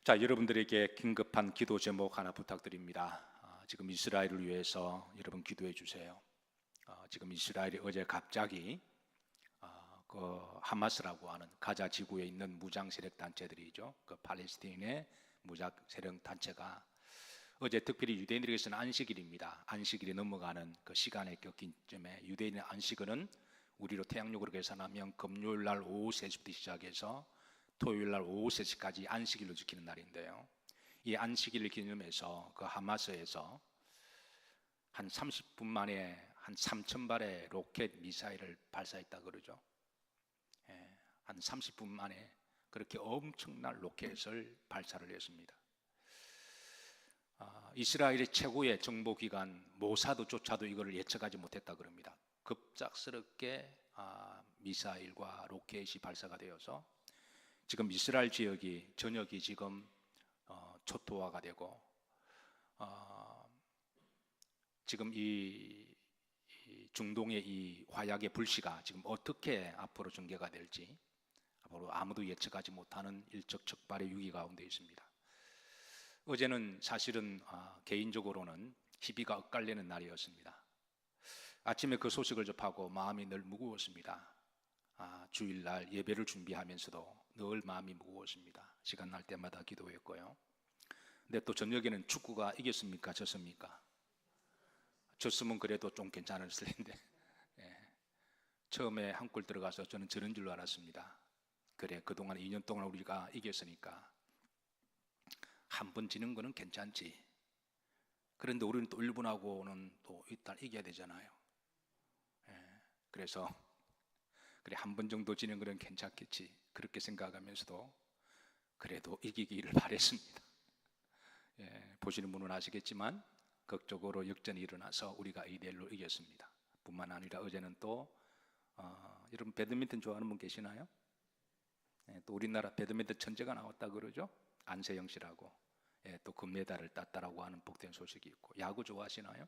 자, 여러분들에게 긴급한 기도 제목 하나 부탁드립니다. 지금 이스라엘을 위해서 여러분 기도해 주세요. 지금 이스라엘이 어제 갑자기 그 하마스라고 하는 가자 지구에 있는 무장 세력 단체들이죠. 그 팔레스타인의 무장 세력 단체가 어제 특별히 유대인들에게서는 안식일입니다. 안식일이 넘어가는 그 시간에 꺾인 쯤에 유대인의 안식일은 우리로 태양력으로 계산하면 금요일 날 오후 3시부터 시작해서 토요일 날 오후 3시까지 안식일로 지키는 날인데요. 이 안식일을 기념해서 그 하마스에서 한 30분 만에 한 3,000발의 로켓 미사일을 발사했다 그러죠. 한 30분 만에 그렇게 엄청난 로켓을 발사를 했습니다. 이스라엘의 최고의 정보기관 모사드조차도 이걸 예측하지 못했다 그럽니다. 급작스럽게 미사일과 로켓이 발사가 되어서 지금 이스라엘 지역이 전역이 지금 초토화가 되고 지금 이 중동의 이 화약의 불씨가 지금 어떻게 앞으로 전개가 될지 앞으로 아무도 예측하지 못하는 일촉즉발의 위기 가운데 있습니다. 어제는 사실은 개인적으로는 희비가 엇갈리는 날이었습니다. 아침에 그 소식을 접하고 마음이 늘 무거웠습니다. 주일날 예배를 준비하면서도 늘 마음이 무거웠습니다. 시간 날 때마다 기도했고요. 근데 또 저녁에는 축구가 이겼습니까? 졌습니까? 졌으면 그래도 좀 괜찮았을 텐데 처음에 한 골 들어가서 저는 저런 줄로 알았습니다. 그래, 그동안 2년 동안 우리가 이겼으니까 한 번 지는 거는 괜찮지. 그런데 우리는 또 일본하고는 또 일단 이겨야 되잖아요. 그래서 그래, 한 번 정도 지는 거는 괜찮겠지 그렇게 생각하면서도 그래도 이기기를 바랬습니다. 보시는 분은 아시겠지만 극적으로 역전이 일어나서 우리가 2대1로 이겼습니다. 뿐만 아니라 어제는 또 여러분 배드민턴 좋아하는 분 계시나요? 또 우리나라 배드민턴 천재가 나왔다 그러죠. 안세영 씨라고 또 금메달을 땄다라고 하는 복된 소식이 있고, 야구 좋아하시나요?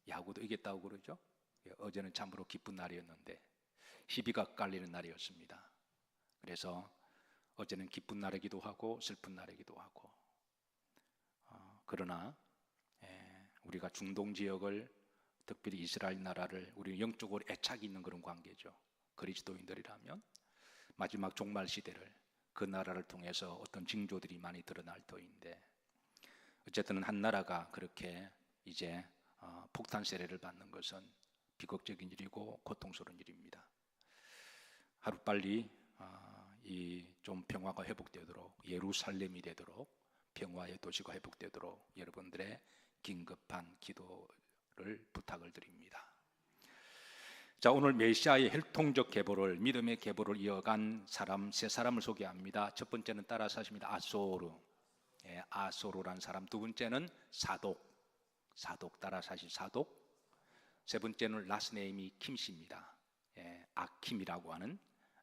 야구도 이겼다고 그러죠. 어제는 참으로 기쁜 날이었는데 희비가 깔리는 날이었습니다. 그래서 어제는 기쁜 날이기도 하고 슬픈 날이기도 하고 그러나 우리가 중동 지역을 특별히 이스라엘 나라를 우리 영적으로 애착이 있는 그런 관계죠. 그리스도인들이라면 마지막 종말 시대를 그 나라를 통해서 어떤 징조들이 많이 드러날 터인데 어쨌든 한 나라가 그렇게 이제 폭탄 세례를 받는 것은 비극적인 일이고 고통스러운 일입니다. 하루빨리 이 좀 평화가 회복되도록, 예루살렘이 되도록, 평화의 도시가 회복되도록 여러분들의 긴급한 기도를 부탁을 드립니다. 자, 오늘 메시아의 혈통적 계보를, 믿음의 계보를 이어간 사람 세 사람을 소개합니다. 첫 번째는 따라서 하십니다. 아소르, 아소르란 사람. 두 번째는 사독 따라서 하실 사독. 세 번째는 라스네임이 킴씨입니다. 아킴이라고 하는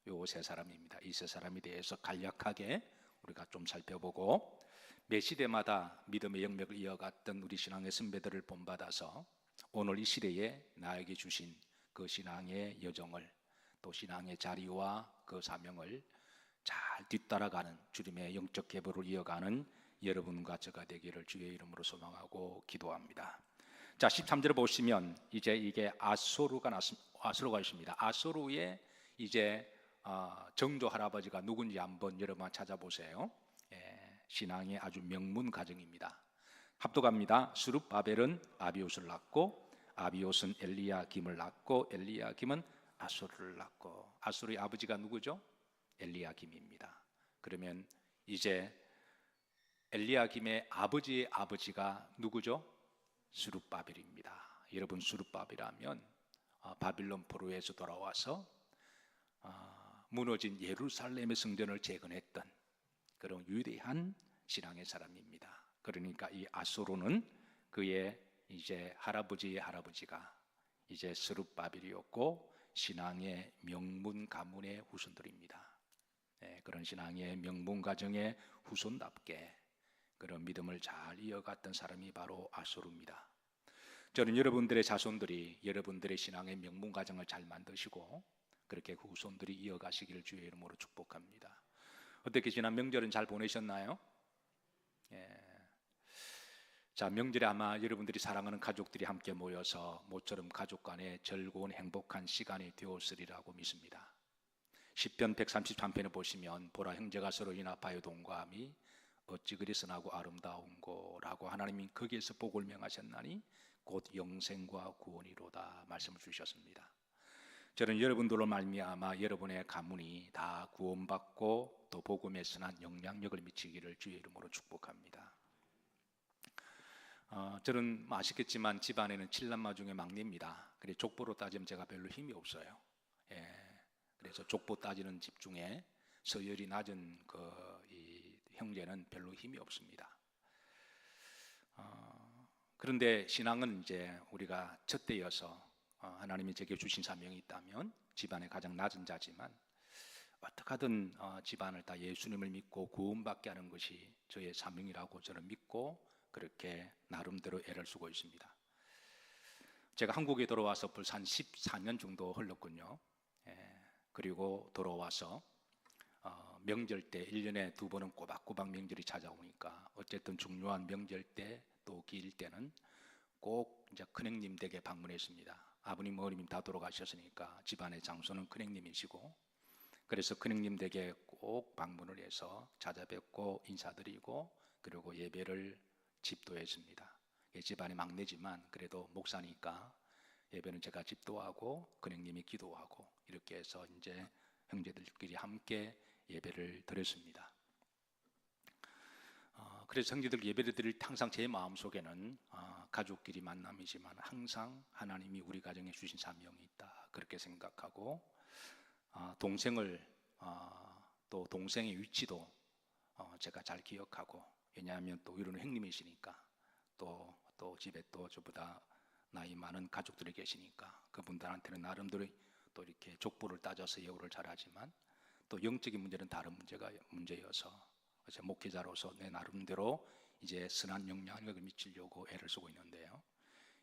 요 세 사람입니다. 이 세 사람에 대해서 간략하게 우리가 좀 살펴보고 매 시대마다 믿음의 영역을 이어갔던 우리 신앙의 선배들을 본받아서 오늘 이 시대에 나에게 주신 그 신앙의 여정을, 또 신앙의 자리와 그 사명을 잘 뒤따라가는 주님의 영적 계보를 이어가는 여러분과 저가 되기를 주의 이름으로 소망하고 기도합니다. 자, 13절을 보시면 이제 이게 아소르가 있습니다. 아소르의 이제 정조 할아버지가 누군지 한번 여러분 찾아보세요. 신앙의 아주 명문 가정입니다. 합독합니다. 스룹바벨은 아비옷을 낳고, 아비옷은 엘리야김을 낳고, 엘리야김은 아소르를 낳고. 아소르의 아버지가 누구죠? 엘리야김입니다. 그러면 이제 엘리야김의 아버지의 아버지가 누구죠? 스룹바벨입니다. 여러분, 스룹바벨하면 바빌론 포로에서 돌아와서 무너진 예루살렘의 성전을 재건했던 그런 위대한 신앙의 사람입니다. 그러니까 이 아소르는 그의 이제 할아버지의 할아버지가 이제 스룹바벨이었고 신앙의 명문 가문의 후손들입니다. 그런 신앙의 명문 가정의 후손답게 그런 믿음을 잘 이어갔던 사람이 바로 아소르입니다. 저는 여러분들의 자손들이 여러분들의 신앙의 명문 가정을 잘 만드시고 그렇게 그 후손들이 이어가시기를 주의 이름으로 축복합니다. 어떻게 지난 명절은 잘 보내셨나요? 예. 자, 명절에 아마 여러분들이 사랑하는 가족들이 함께 모여서 모처럼 가족 간의 즐거운 행복한 시간이 되었으리라고 믿습니다. 시편 133편에 보시면 보라 형제가 서로 인합하여 동거함이 어찌 그리 선하고 아름다운고라고 하나님이 거기에서 복을 명하셨나니 곧 영생과 구원이로다 말씀을 주셨습니다. 저는 여러분들로 말미암아 여러분의 가문이 다 구원받고 또 복음에 선한 영향력을 미치기를 주의 이름으로 축복합니다. 저는 아시겠지만 집안에는 7남매 중에 막내입니다. 그래서 족보로 따지면 제가 별로 힘이 없어요. 그래서 족보 따지는 집 중에 서열이 낮은 이 형제는 별로 힘이 없습니다. 그런데 신앙은 이제 우리가 첫째여서 하나님이 제게 주신 사명이 있다면 집안의 가장 낮은 자지만 어떻게 하든 집안을 다 예수님을 믿고 구원받게 하는 것이 저의 사명이라고 저는 믿고 그렇게 나름대로 애를 쓰고 있습니다. 제가 한국에 돌아와서 벌써 한 14년 정도 흘렀군요. 그리고 돌아와서 명절 때 1년에 2번은 꼬박꼬박 명절이 찾아오니까 어쨌든 중요한 명절 때 또 길 때는 꼭 이제 큰형님 댁에 방문했습니다. 아버님, 어머님 다 돌아가셨으니까 집안의 장소는 큰형님이시고 그래서 큰형님 댁에 꼭 방문을 해서 찾아뵙고 인사드리고 그리고 예배를 집도했습니다. 집안의 막내지만 그래도 목사니까 예배는 제가 집도하고 큰형님이 기도하고 이렇게 해서 이제 형제들끼리 함께 예배를 드렸습니다. 그래서 형제들 예배를 드릴 때 항상 제 마음속에는 가족끼리 만남이지만 항상 하나님이 우리 가정에 주신 사명이 있다 그렇게 생각하고 동생을 또 동생의 위치도 제가 잘 기억하고 왜냐하면 또 이런 형님이시니까 또 집에 또 저보다 나이 많은 가족들이 계시니까 그분들한테는 나름대로 또 이렇게 족보를 따져서 예우를 잘하지만 또 영적인 문제는 다른 문제여서 목회자로서 내 나름대로 이제 선한 영향력을 미치려고 애를 쓰고 있는데요.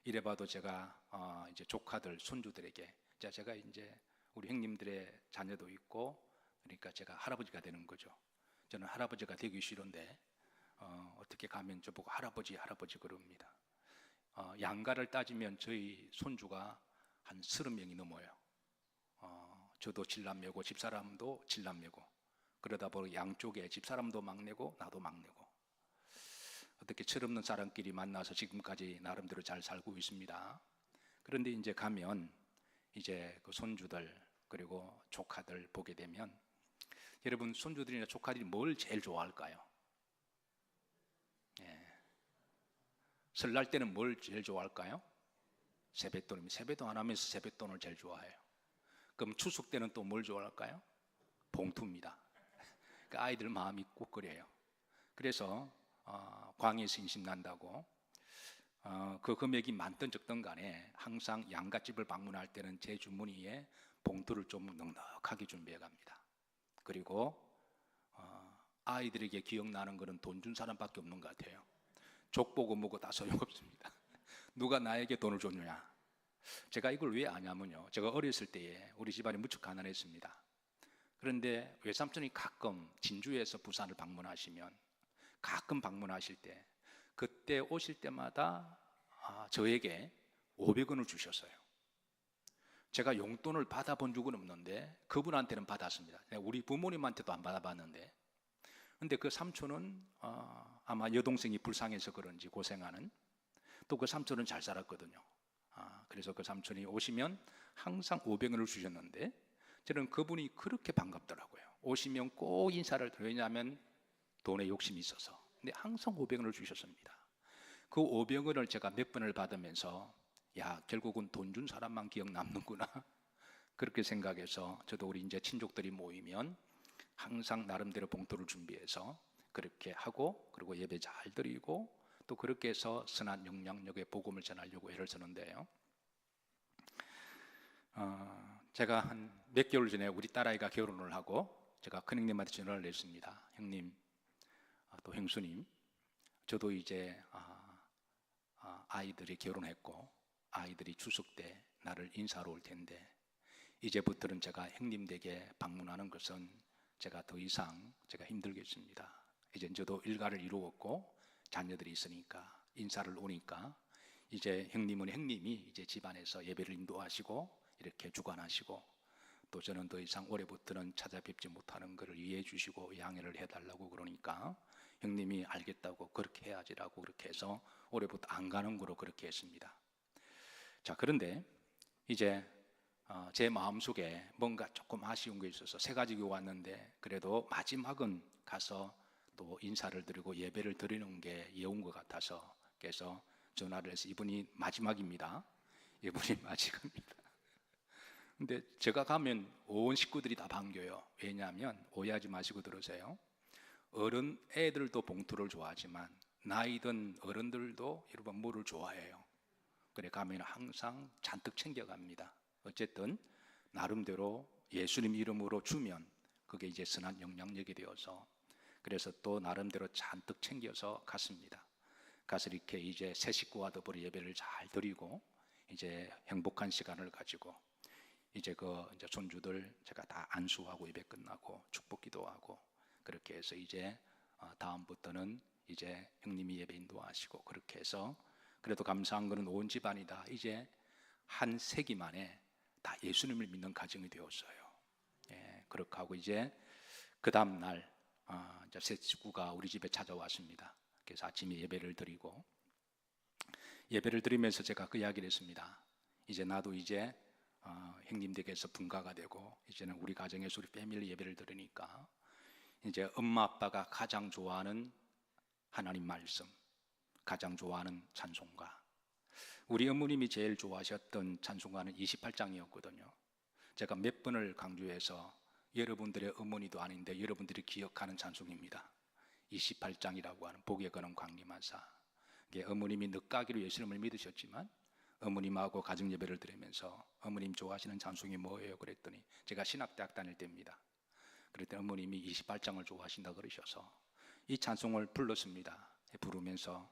이래봐도 제가 이제 조카들, 손주들에게 제가 이제 우리 형님들의 자녀도 있고 그러니까 제가 할아버지가 되는 거죠. 저는 할아버지가 되기 싫은데 어떻게 가면 저보고 할아버지 그럽니다. 양가를 따지면 저희 손주가 한 30명이 넘어요. 저도 7남매고 집사람도 7남매고 그러다 보니 양쪽에 집사람도 막내고 나도 막내고 어떻게 철없는 사람끼리 만나서 지금까지 나름대로 잘 살고 있습니다. 그런데 이제 가면 이제 그 손주들 그리고 조카들 보게 되면 여러분 손주들이나 조카들이 뭘 제일 좋아할까요? 설날 때는 뭘 제일 좋아할까요? 세뱃돈입니다. 세뱃돈 안 하면서 세뱃돈을 제일 좋아해요. 그럼 추석 때는 또 뭘 좋아할까요? 봉투입니다. 그러니까 아이들 마음이 꾹 끓여요. 그래서 광해에서 인심난다고 그 금액이 많든 적든 간에 항상 양갓집을 방문할 때는 제 주머니에 봉투를 좀 넉넉하게 준비해 갑니다. 그리고 아이들에게 기억나는 것은 돈 준 사람밖에 없는 것 같아요. 족보고 뭐고 다 소용없습니다. 누가 나에게 돈을 줬느냐. 제가 이걸 왜 아냐면요, 제가 어렸을 때에 우리 집안이 무척 가난했습니다. 그런데 외삼촌이 가끔 진주에서 부산을 방문하시면 가끔 방문하실 때 그때 오실 때마다 저에게 500원을 주셨어요. 제가 용돈을 받아본 적은 없는데 그분한테는 받았습니다. 우리 부모님한테도 안 받아봤는데 근데 그 삼촌은 아마 여동생이 불쌍해서 그런지 고생하는 또 그 삼촌은 잘 살았거든요. 그래서 그 삼촌이 오시면 항상 500원을 주셨는데 저는 그분이 그렇게 반갑더라고요. 오시면 꼭 인사를 드려요. 왜냐하면 돈에 욕심이 있어서. 근데 항상 500원을 주셨습니다. 그 500원을 제가 몇 번을 받으면서 야, 결국은 돈 준 사람만 기억 남는구나 그렇게 생각해서 저도 우리 이제 친족들이 모이면 항상 나름대로 봉투를 준비해서 그렇게 하고 그리고 예배 잘 드리고 또 그렇게 해서 선한 영향력의 복음을 전하려고 애를 쓰는데요. 제가 한 몇 개월 전에 우리 딸아이가 결혼을 하고 제가 큰형님한테 전화를 냈습니다. 형님, 또 형수님, 저도 이제 아이들이 결혼했고 아이들이 추석 때 나를 인사로 올 텐데 이제부터는 제가 형님 댁에 방문하는 것은 제가 더 이상 제가 힘들겠습니다. 이제 저도 일가를 이루었고 자녀들이 있으니까 인사를 오니까 이제 형님은 형님이 이제 집안에서 예배를 인도하시고 이렇게 주관하시고 또 저는 더 이상 올해부터는 찾아뵙지 못하는 것을 이해해 주시고 양해를 해달라고 그러니까 형님이 알겠다고 그렇게 해야지라고 그렇게 해서 올해부터 안 가는 거로 그렇게 했습니다. 자, 그런데 이제 제 마음속에 뭔가 조금 아쉬운 게 있어서 세 가지 교회 왔는데 그래도 마지막은 가서 또 인사를 드리고 예배를 드리는 게 예운 것 같아서 그래서 전화를 해서 이분이 마지막입니다. 이분이 마지막입니다. 근데 제가 가면 온 식구들이 다 반겨요. 왜냐하면 오해하지 마시고 들으세요. 어른 애들도 봉투를 좋아하지만 나이든 어른들도 여러분 물을 좋아해요. 그래 가면 항상 잔뜩 챙겨갑니다. 어쨌든 나름대로 예수님 이름으로 주면 그게 이제 선한 영향력이 되어서 그래서 또 나름대로 잔뜩 챙겨서 갔습니다. 가서 이렇게 이제 새 식구와 더불어 예배를 잘 드리고 이제 행복한 시간을 가지고 이제 이제 손주들 제가 다 안수하고 예배 끝나고 축복 기도하고 그렇게 해서 이제 다음부터는 이제 형님이 예배 인도하시고 그렇게 해서 그래도 감사한 거는 온 집안이 다 이제 한 세기 만에 다 예수님을 믿는 가정이 되었어요. 예, 그렇게 하고 이제 그 다음 날 이제 새 식구가 우리 집에 찾아왔습니다. 그래서 아침에 예배를 드리고 예배를 드리면서 제가 그 이야기를 했습니다. 이제 나도 이제 형님 댁에서 분가가 되고 이제는 우리 가정에서 우리 패밀리 예배를 드리니까 이제 엄마 아빠가 가장 좋아하는 하나님 말씀, 가장 좋아하는 찬송가, 우리 어머님이 제일 좋아하셨던 찬송가는 28장이었거든요. 제가 몇 번을 강조해서 여러분들의 어머니도 아닌데 여러분들이 기억하는 찬송입니다. 28장이라고 하는 복에 거는 광림하사. 어머님이 늦가기로 예수님을 믿으셨지만 어머님하고 가정 예배를 드리면서 어머님 좋아하시는 찬송이 뭐예요? 그랬더니 제가 신학대학 다닐 때입니다. 그랬더니 어머님이 28장을 좋아하신다 그러셔서 이 찬송을 불렀습니다. 부르면서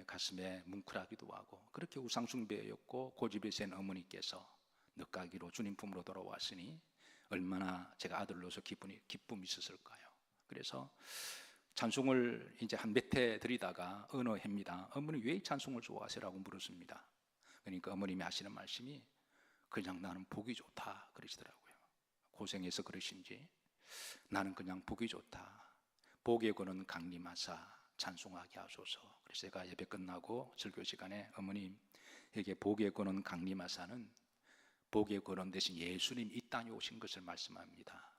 가슴에 뭉클하기도 하고 그렇게 우상숭배였고 고집이 센 어머니께서 늦가기로 주님 품으로 돌아왔으니 얼마나 제가 아들로서 기쁨이 있었을까요? 그래서 찬송을 이제 한 몇 해 드리다가 어느 해입니다. 어머니 왜 이 찬송을 좋아하세요라고 물었습니다. 그러니까 어머님이 하시는 말씀이 그냥 나는 보기 좋다 그러시더라고요. 고생해서 그러신지 나는 그냥 보기 좋다. 복에 거는 강림하사 찬송하게 하소서. 그래서 제가 예배 끝나고 설교 시간에 어머님 이게 복에 거는 강림하사는 복의 근원 대신 예수님 이 땅에 오신 것을 말씀합니다.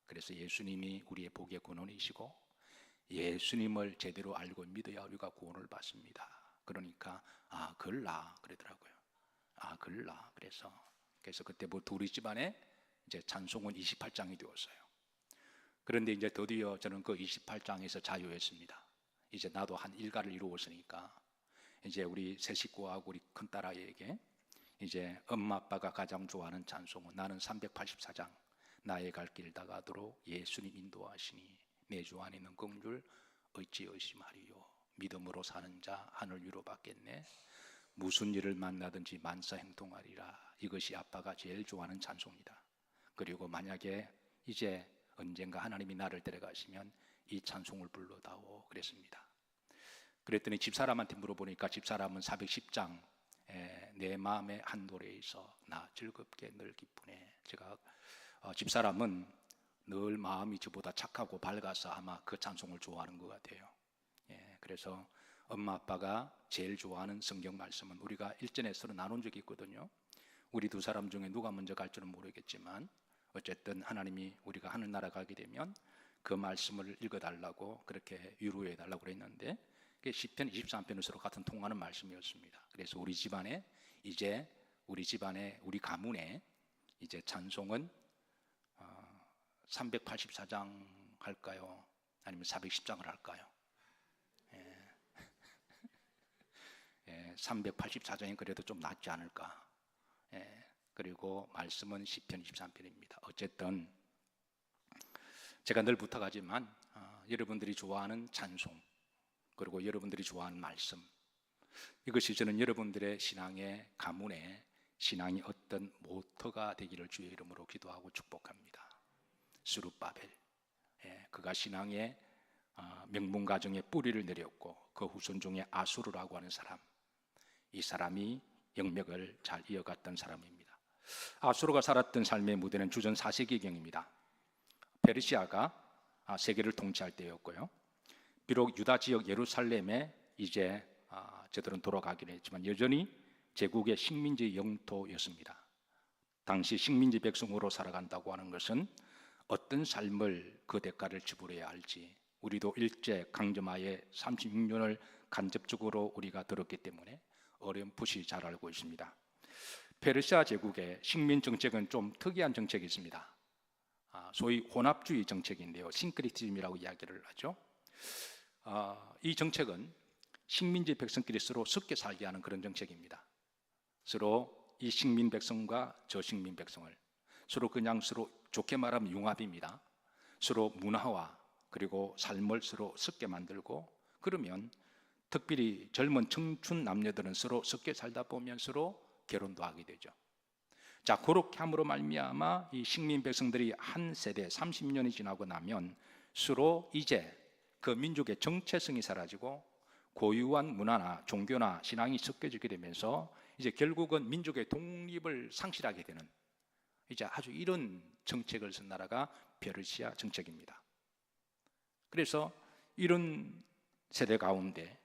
그래서 예수님이 우리의 복의 근원이시고 예수님을 제대로 알고 믿어야 우리가 구원을 받습니다. 그러니까 그럴라 그러더라고요. 그럴라. 그래서 그때부터 우리 집안에 이제 찬송은 28장이 되었어요. 그런데 이제 드디어 저는 그 28장에서 자유했습니다. 이제 나도 한 일가를 이루었으니까 이제 우리 새 식구하고 우리 큰딸아이에게 이제 엄마 아빠가 가장 좋아하는 찬송은 나는 384장 나의 갈 길 다가도록 예수님 인도하시니 내 주 안에 있는 긍휼 어찌 의심하리요. 믿음으로 사는 자 하늘 위로 받겠네. 무슨 일을 만나든지 만사 행통하리라. 이것이 아빠가 제일 좋아하는 찬송이다. 그리고 만약에 이제 언젠가 하나님이 나를 데려가시면 이 찬송을 불러다오 그랬습니다. 그랬더니 집사람한테 물어보니까 집사람은 410장 내 마음의 한 노래에 있어 나 즐겁게 늘 기쁘네. 제가 집사람은 늘 마음이 저보다 착하고 밝아서 아마 그 찬송을 좋아하는 것 같아요. 그래서 엄마 아빠가 제일 좋아하는 성경 말씀은 우리가 일전에 서로 나눈 적이 있거든요. 우리 두 사람 중에 누가 먼저 갈 줄은 모르겠지만 어쨌든 하나님이 우리가 하늘나라 가게 되면 그 말씀을 읽어달라고 그렇게 유로해 달라고 그랬는데 그게 시편 23편을 서로 같은 통하는 말씀이었습니다. 그래서 우리 집안에 우리 가문에 이제 찬송은 384장 할까요? 아니면 410장을 할까요? 384장이 그래도 좀 낫지 않을까? 그리고 말씀은 시편 23편입니다. 어쨌든 제가 늘 부탁하지만 여러분들이 좋아하는 찬송 그리고 여러분들이 좋아하는 말씀 이것이 저는 여러분들의 신앙의 가문의 신앙이 어떤 모터가 되기를 주의 이름으로 기도하고 축복합니다. 스룹바벨, 그가 신앙의 명문 가정에 뿌리를 내렸고 그 후손 중에 아수르라고 하는 사람, 이 사람이 영맥을 잘 이어갔던 사람입니다. 아수르가 살았던 삶의 무대는 주전 4세기경입니다. 페르시아가 세계를 통치할 때였고요. 비록 유다 지역 예루살렘에 이제 저들은 돌아가긴 했지만 여전히 제국의 식민지 영토였습니다. 당시 식민지 백성으로 살아간다고 하는 것은 어떤 삶을 그 대가를 지불해야 할지 우리도 일제 강점하에 36년을 간접적으로 우리가 들었기 때문에 어렴풋이 잘 알고 있습니다. 페르시아 제국의 식민 정책은 좀 특이한 정책이 있습니다. 소위 혼합주의 정책인데요, 싱크리티즘이라고 이야기를 하죠. 이 정책은 식민지 백성끼리 서로 섞여 살게 하는 그런 정책입니다. 서로 이 식민 백성과 저 식민 백성을 서로 좋게 말하면 융합입니다. 서로 문화와 그리고 삶을 서로 섞게 만들고, 그러면 특별히 젊은 청춘 남녀들은 서로 섞여 살다 보면 서로 결혼도 하게 되죠. 자, 그렇게 함으로 말미암아 이 식민 백성들이 한 세대 30년이 지나고 나면 서로 이제 그 민족의 정체성이 사라지고 고유한 문화나 종교나 신앙이 섞여지게 되면서 이제 결국은 민족의 독립을 상실하게 되는 이제 아주 이런 정책을 쓴 나라가 페르시아 정책입니다. 그래서 이런 세대 가운데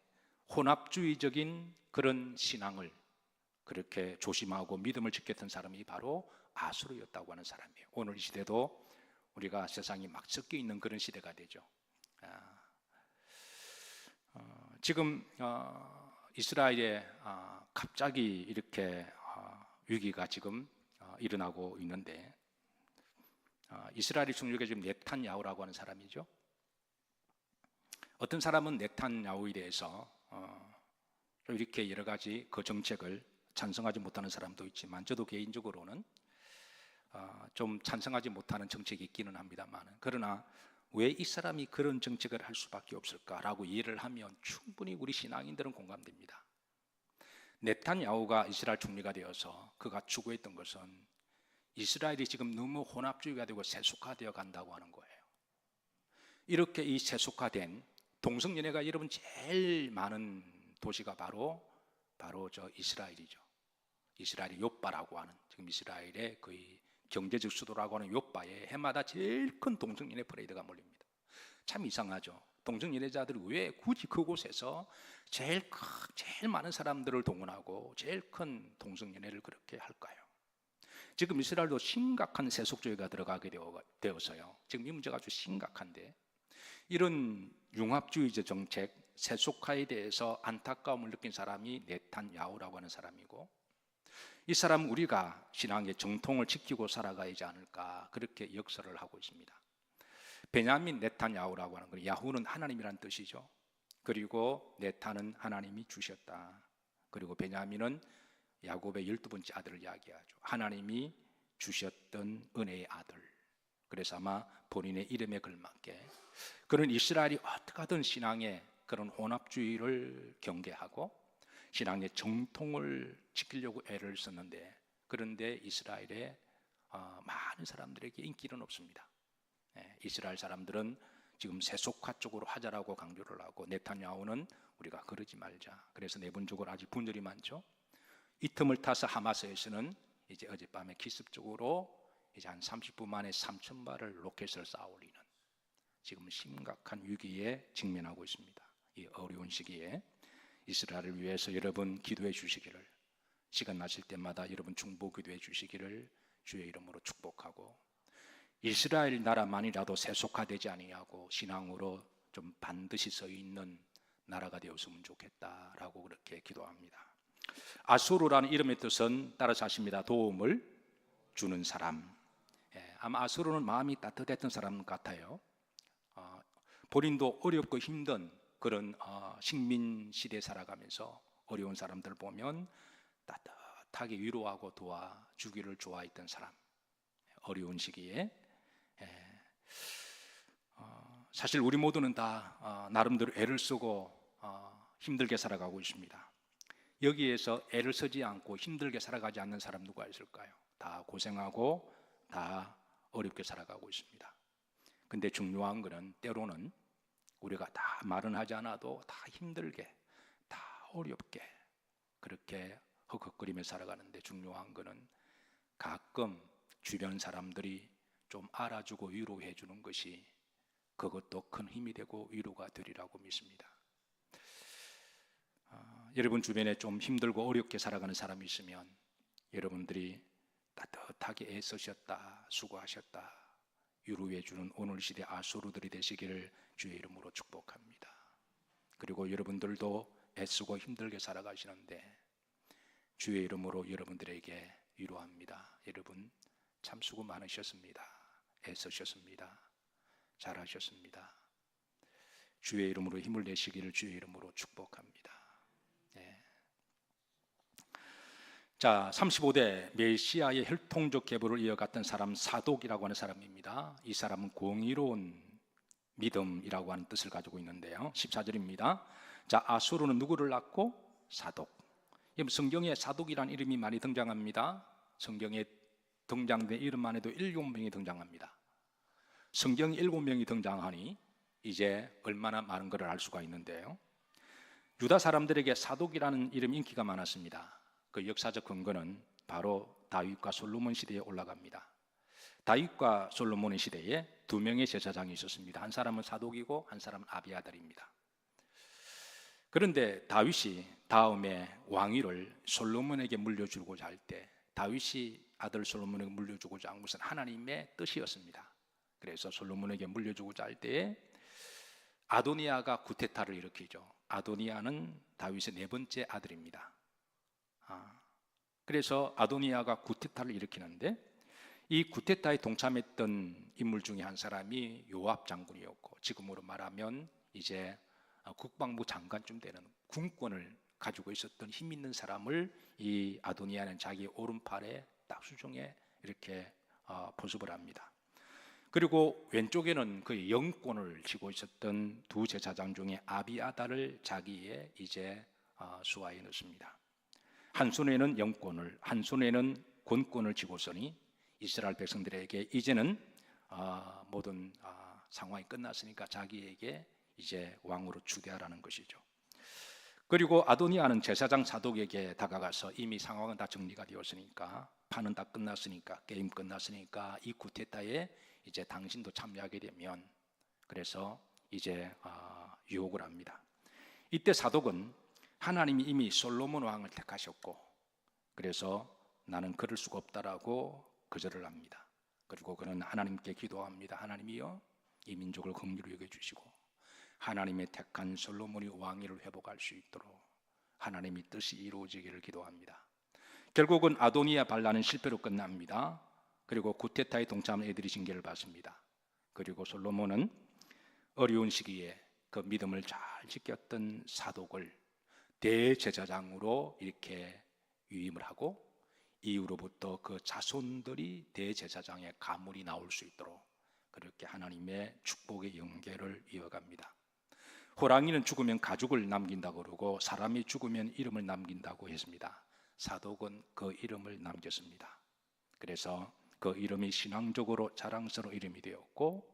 혼합주의적인 그런 신앙을 그렇게 조심하고 믿음을 지켰던 사람이 바로 아수르였다고 하는 사람이에요. 오늘 이 시대도 우리가 세상이 막 섞여 있는 그런 시대가 되죠. 지금 이스라엘에 갑자기 이렇게 위기가 지금 일어나고 있는데, 이스라엘의 총리가 지금 네탄야후라고 하는 사람이죠. 어떤 사람은 네탄야후에 대해서 이렇게 여러 가지 그 정책을 찬성하지 못하는 사람도 있지만, 저도 개인적으로는 좀 찬성하지 못하는 정책이 있기는 합니다만, 그러나 왜 이 사람이 그런 정책을 할 수밖에 없을까라고 이해를 하면 충분히 우리 신앙인들은 공감됩니다. 네탄야후가 이스라엘 총리가 되어서 그가 추구했던 것은 이스라엘이 지금 너무 혼합주의가 되고 세속화되어 간다고 하는 거예요. 이렇게 이 세속화된 동성연애가 여러분 제일 많은 도시가 바로 저 이스라엘이죠. 이스라엘이 요빠라고 하는, 지금 이스라엘의 거의 경제적 수도라고 하는 요빠에 해마다 제일 큰 동성연애 퍼레이드가 몰립니다. 참 이상하죠. 동성연애자들이 왜 굳이 그곳에서 제일 많은 사람들을 동원하고 제일 큰 동성연애를 그렇게 할까요? 지금 이스라엘도 심각한 세속주의가 들어가게 되어서요. 지금 이 문제가 아주 심각한데, 이런 융합주의적 정책, 세속화에 대해서 안타까움을 느낀 사람이 네탄야후라고 하는 사람이고, 이 사람은 우리가 신앙의 정통을 지키고 살아가야지 않을까 그렇게 역설을 하고 있습니다. 베냐민 네탄야후라고 하는 건, 야후는 하나님이라는 뜻이죠. 그리고 네탄은 하나님이 주셨다. 그리고 베냐민은 야곱의 12번째 아들을 이야기하죠. 하나님이 주셨던 은혜의 아들. 그래서 아마 본인의 이름에 걸맞게 그런 이스라엘이 어떻게 하든 신앙의 그런 혼합주의를 경계하고 신앙의 정통을 지키려고 애를 썼는데, 그런데 이스라엘의 많은 사람들에게 인기는 없습니다. 이스라엘 사람들은 지금 세속화 쪽으로 하자라고 강조를 하고, 네탄야후는 우리가 그러지 말자. 그래서 내분적으로 아직 분열이 많죠. 이 틈을 타서 하마스에서는 이제 어젯밤에 기습적으로 이제 한 30분 만에 3,000발을 로켓을 쌓아 올리는 지금 심각한 위기에 직면하고 있습니다. 이 어려운 시기에 이스라엘을 위해서 여러분 기도해 주시기를, 시간 나실 때마다 여러분 중보 기도해 주시기를 주의 이름으로 축복하고, 이스라엘 나라만이라도 세속화되지 아니하고 신앙으로 좀 반드시 서 있는 나라가 되었으면 좋겠다라고 그렇게 기도합니다. 아수르라는 이름의 뜻은 따라서 하십니다. 도움을 주는 사람. 아마 아수르는 마음이 따뜻했던 사람 같아요. 본인도 어렵고 힘든 그런 식민 시대에 살아가면서 어려운 사람들 보면 따뜻하게 위로하고 도와주기를 좋아했던 사람. 어려운 시기에 사실 우리 모두는 다 나름대로 애를 쓰고 힘들게 살아가고 있습니다. 여기에서 애를 쓰지 않고 힘들게 살아가지 않는 사람 누가 있을까요? 다 고생하고 다 어렵게 살아가고 있습니다. 근데 중요한 거는 때로는 우리가 다 말은 하지 않아도 다 힘들게, 다 어렵게 그렇게 헉헉거리며 살아가는데, 중요한 거는 가끔 주변 사람들이 좀 알아주고 위로해 주는 것이 그것도 큰 힘이 되고 위로가 되리라고 믿습니다. 여러분 주변에 좀 힘들고 어렵게 살아가는 사람이 있으면 여러분들이 따뜻하게 애쓰셨다, 수고하셨다 위로해 주는 오늘 시대 아수르들이 되시기를 주의 이름으로 축복합니다. 그리고 여러분들도 애쓰고 힘들게 살아가시는데 주의 이름으로 여러분들에게 위로합니다. 여러분 참 수고 많으셨습니다. 애쓰셨습니다. 잘하셨습니다. 주의 이름으로 힘을 내시기를 주의 이름으로 축복합니다. 자, 35대 메시아의 혈통적 계보를 이어갔던 사람, 사독이라고 하는 사람입니다. 이 사람은 공의로운 믿음이라고 하는 뜻을 가지고 있는데요. 14절입니다. 자, 아수르는 누구를 낳고? 사독. 성경에 사독이라는 이름이 많이 등장합니다. 성경에 등장된 이름만 해도 7명이 등장합니다. 성경이 7명이 등장하니 이제 얼마나 많은 것을 알 수가 있는데요. 유다 사람들에게 사독이라는 이름 인기가 많았습니다. 그 역사적 근거는 바로 다윗과 솔로몬 시대에 올라갑니다. 다윗과 솔로몬의 시대에 2명의 제사장이 있었습니다. 한 사람은 사독이고 한 사람은 아비아달입니다. 그런데 다윗이 다음에 왕위를 솔로몬에게 물려주고자 할 때, 다윗이 아들 솔로몬에게 물려주고자 한 것은 하나님의 뜻이었습니다. 그래서 솔로몬에게 물려주고자 할 때에 아도니아가 구테타를 일으키죠. 아도니아는 다윗의 4번째 아들입니다. 그래서 아도니아가 구테타를 일으키는데, 이 구테타에 동참했던 인물 중에 한 사람이 요압 장군이었고, 지금으로 말하면 이제 국방부 장관쯤 되는 군권을 가지고 있었던 힘 있는 사람을 이 아도니아는 자기 오른팔에 딱 수중에 이렇게 포섭을 합니다. 그리고 왼쪽에는 그 영권을 쥐고 있었던 2 제사장 중에 아비아달을 자기의 이제 수하에 넣습니다. 한 손에는 영권을, 한 손에는 권권을 쥐고서니 이스라엘 백성들에게 이제는 모든 상황이 끝났으니까 자기에게 이제 왕으로 추대하라는 것이죠. 그리고 아도니아는 제사장 사독에게 다가가서 이미 상황은 다 정리가 되었으니까, 판은 다 끝났으니까, 게임 끝났으니까 이 쿠데타에 이제 당신도 참여하게 되면, 그래서 이제 유혹을 합니다. 이때 사독은 하나님이 이미 솔로몬 왕을 택하셨고, 그래서 나는 그럴 수가 없다라고 거절을 합니다. 그리고 그는 하나님께 기도합니다. 하나님이여, 이 민족을 긍휼히 여겨주시고 하나님의 택한 솔로몬이 왕위를 회복할 수 있도록 하나님의 뜻이 이루어지기를 기도합니다. 결국은 아도니아 반란은 실패로 끝납니다. 그리고 구테타에 동참한 애들이 징계를 받습니다. 그리고 솔로몬은 어려운 시기에 그 믿음을 잘 지켰던 사독을 대제사장으로 이렇게 위임을 하고, 이후로부터 그 자손들이 대제사장의 가문이 나올 수 있도록 그렇게 하나님의 축복의 연계를 이어갑니다. 호랑이는 죽으면 가죽을 남긴다고 그러고 사람이 죽으면 이름을 남긴다고 했습니다. 사독은 그 이름을 남겼습니다. 그래서 그 이름이 신앙적으로 자랑스러운 이름이 되었고,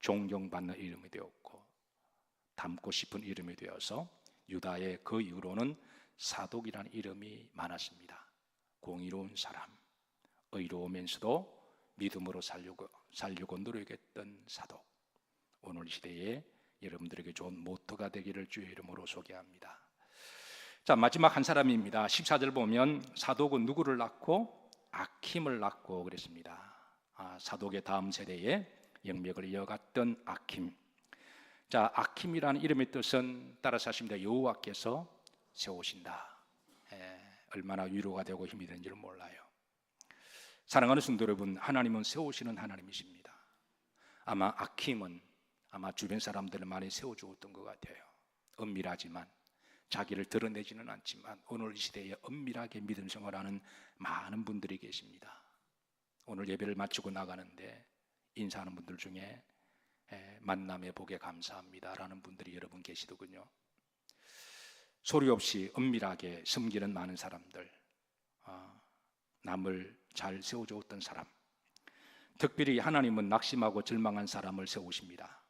존경받는 이름이 되었고, 닮고 싶은 이름이 되어서 유다의 그 이후로는 사독이라는 이름이 많았습니다. 공의로운 사람, 의로우면서도 믿음으로 살려고 노력했던 사독. 오늘 시대에 여러분들에게 좋은 모토가 되기를 주의 이름으로 소개합니다. 자, 마지막 한 사람입니다. 14절 보면 사독은 누구를 낳고? 아킴을 낳고 그랬습니다. 사독의 다음 세대에 영맥을 이어갔던 아킴. 자, 아킴이라는 이름의 뜻은 따라서 하십니다. 여호와께서 세우신다. 얼마나 위로가 되고 힘이 되는지를 몰라요. 사랑하는 성도 여러분, 하나님은 세우시는 하나님이십니다. 아마 아킴은 주변 사람들을 많이 세워주었던 것 같아요. 은밀하지만, 자기를 드러내지는 않지만 오늘 이 시대에 은밀하게 믿음 생활하는 많은 분들이 계십니다. 오늘 예배를 마치고 나가는데 인사하는 분들 중에 만남에 보게 감사합니다 라는 분들이 여러분 계시더군요. 소리 없이 은밀하게 섬기는 많은 사람들, 남을 잘 세워주었던 사람. 특별히 하나님은 낙심하고 절망한 사람을 세우십니다.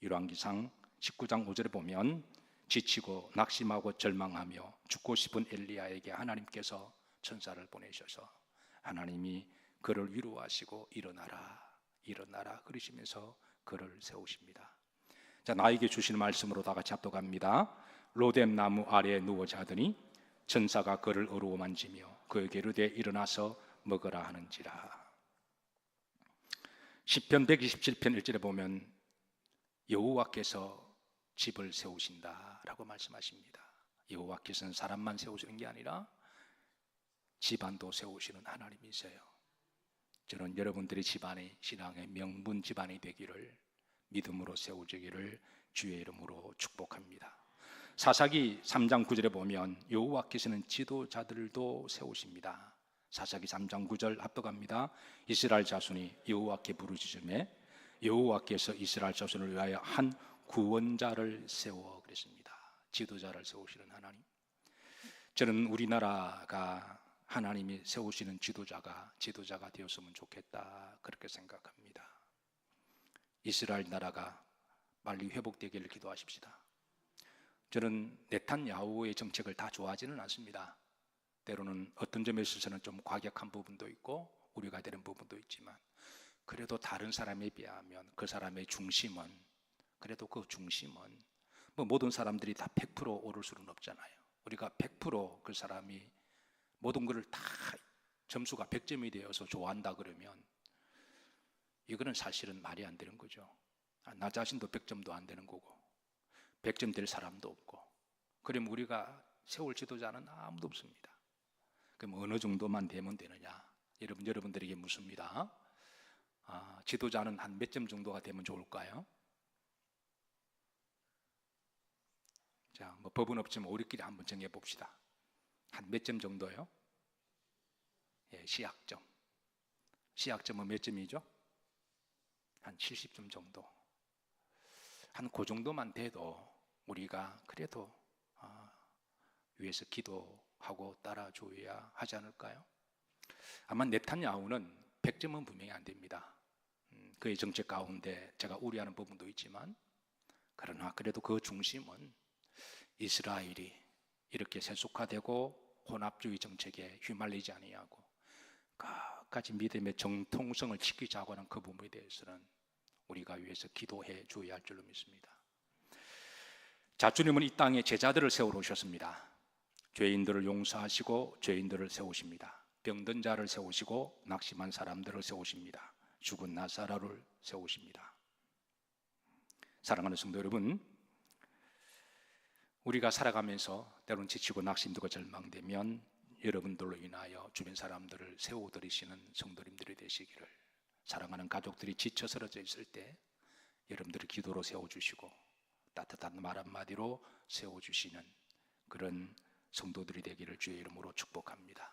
열왕기상 19장 5절에 보면 지치고 낙심하고 절망하며 죽고 싶은 엘리야에게 하나님께서 천사를 보내셔서 하나님이 그를 위로하시고 일어나라 일어나라 그러시면서 그를 세우십니다. 자, 나에게 주시는 말씀으로 다 같이 합독합니다. 로뎀 나무 아래에 누워 자더니 천사가 그를 어루만지며 그에게 이르되 일어나서 먹으라 하는지라. 시편 127편 1절에 보면 여호와께서 집을 세우신다라고 말씀하십니다. 여호와께서는 사람만 세우시는 게 아니라 집안도 세우시는 하나님이세요. 저는 여러분들의 집안이 신앙의 명문 집안이 되기를 믿음으로 세워지기를 주의 이름으로 축복합니다. 사사기 3장 9절에 보면 여호와께서는 지도자들도 세우십니다. 사사기 3장 9절 합독합니다. 이스라엘 자손이 여호와께 부르짖음에 여호와께서 이스라엘 자손을 위하여 한 구원자를 세워 그랬습니다. 지도자를 세우시는 하나님. 저는 우리나라가 하나님이 세우시는 지도자가 되었으면 좋겠다 그렇게 생각합니다. 이스라엘 나라가 빨리 회복되기를 기도하십시다. 저는 네탄야후의 정책을 다 좋아하지는 않습니다. 때로는 어떤 점에 있어서는 좀 과격한 부분도 있고 우려가 되는 부분도 있지만 그래도 다른 사람에 비하면 그 사람의 중심은 그래도 그 중심은 뭐 모든 사람들이 다 100% 오를 수는 없잖아요. 우리가 100% 그 사람이 모든 것을 다 점수가 100점이 되어서 좋아한다 그러면 이거는 사실은 말이 안 되는 거죠. 나 자신도 100점도 안 되는 거고 100점 될 사람도 없고 그럼 우리가 세울 지도자는 아무도 없습니다. 그럼 어느 정도만 되면 되느냐? 여러분들에게 묻습니다. 지도자는 한 몇 점 정도가 되면 좋을까요? 자, 뭐 법은 없지만 우리끼리 한번 정해 봅시다. 한 몇 점 정도요? 예, 시약점. 시약점은 몇 점이죠? 한 70점 정도. 한 그 정도만 돼도 우리가 그래도 위에서 기도하고 따라줘야 하지 않을까요? 아마 네탄야후는 100점은 분명히 안 됩니다. 그의 정책 가운데 제가 우려하는 부분도 있지만 그러나 그래도 그 중심은 이스라엘이 이렇게 세속화되고 혼합주의 정책에 휘말리지 아니하고 끝까지 믿음의 정통성을 지키자고 하는 그 부분에 대해서는 우리가 위해서 기도해 줘야 할 줄로 믿습니다. 자, 주님은 이 땅에 제자들을 세우러 오셨습니다. 죄인들을 용서하시고 죄인들을 세우십니다. 병든 자를 세우시고 낙심한 사람들을 세우십니다. 죽은 나사로를 세우십니다. 사랑하는 성도 여러분, 우리가 살아가면서 때로는 지치고 낙심되고 절망되면 여러분들로 인하여 주변 사람들을 세워드리시는 성도님들이 되시기를, 사랑하는 가족들이 지쳐 쓰러져 있을 때 여러분들이 기도로 세워주시고 따뜻한 말 한마디로 세워주시는 그런 성도들이 되기를 주의 이름으로 축복합니다.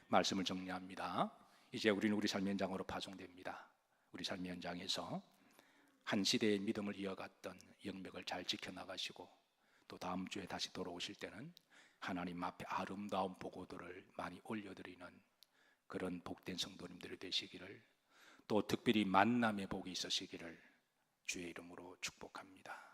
말씀을 정리합니다. 이제 우리는 우리 삶의 현장으로 파송됩니다. 우리 삶의 현장에서 한 시대의 믿음을 이어갔던 영맥을 잘 지켜나가시고 또 다음 주에 다시 돌아오실 때는 하나님 앞에 아름다운 보고들을 많이 올려드리는 그런 복된 성도님들이 되시기를, 또 특별히 만남의 복이 있으시기를 주의 이름으로 축복합니다.